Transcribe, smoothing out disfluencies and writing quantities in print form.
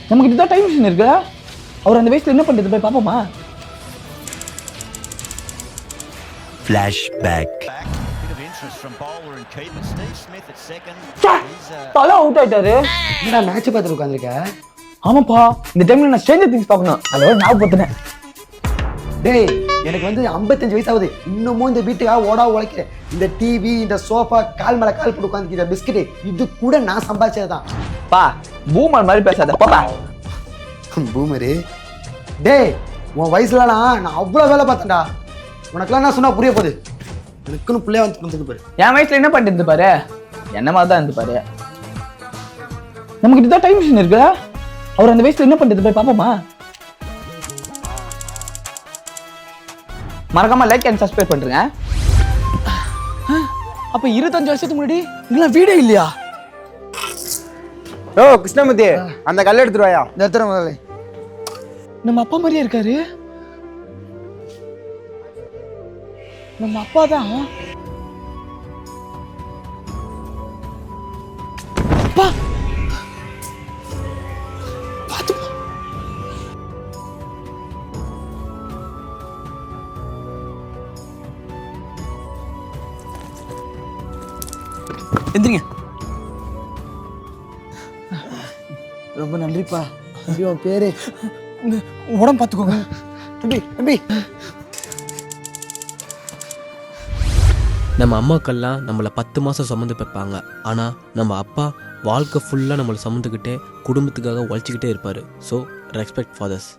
நமக்கு இதுதான் time machine இருக்கு. அவர் அந்த வயசுல என்ன பண்றது போய் பாப்போமா? Flashback. தலை அவுட் ஆயிட்டாரு. என்னடா மேட்ச் பார்த்துட்டு உட்காந்துருக்க? ஆமாப்பா, இந்த டைம்ல நான் ஸ்ட்ரேஞ்சர் திங்ஸ் பார்க்கணும். அதோட ஞாபகப்படுத்தினேன். டேய், எனக்கு வந்து 55 வயசாகுது, இன்னமும் இந்த வீட்டுக்காக ஓடா உழைக்கிறேன். இந்த டிவி, இந்த சோஃபா, கால் மேல கால் போட்டு உட்காந்துக்கிற பிஸ்கெட்டு, இது கூட நான் சம்பாதிச்சதுதான். பா, பூமர் மாதிரி பேசாத பாப்பா. பூமரு. டேய், உன் வயசுலலாம் நான் அவ்வளோ வேலை பார்த்தேன்டா. உனக்கெல்லாம் நான் சொன்னா புரிய போகுது. எனக்குன்னு பிள்ளைய வந்து பாரு. என் வயசுல என்ன பண்ணிட்டு இருந்து பாரு, என்ன மாதிரி தான் இருந்து பாரு. நமக்கு இதுதான் டைம் மிஷின் இருக்கு. அவர் அந்த வயசுல என்ன பண்றது போய் பாப்போமா? மறக்காம லைக் அண்ட் சப்ஸ்கிரைப் பண்ணுங்க. அப்ப 25 வருஷத்துக்கு முன்னாடி இதெல்லாம் வீடே இல்லையா? ஓ கிருஷ்ணமூர்த்தி, அந்த கல் எடுத்துட்டு வாயா. இந்த இடத்துல முதல்ல நம்ம அப்பா மாதிரியே இருக்காரு. நம்ம அப்பா தான். அப்பா பாத்து எந்திரிங்க. ரொம்ப நன்றிப்பா. உன் பேரு உடம்பு பார்த்துக்கோங்க. தம்பி தம்பி. நம்ம அம்மாக்கெல்லாம் நம்மளை 10 மாதம் சுமந்து வைப்பாங்க. ஆனால் நம்ம அப்பா வாழ்க்கை ஃபுல்லாக நம்மளை சுமந்துக்கிட்டே குடும்பத்துக்காக உழைச்சிக்கிட்டே இருப்பார். So respect fathers.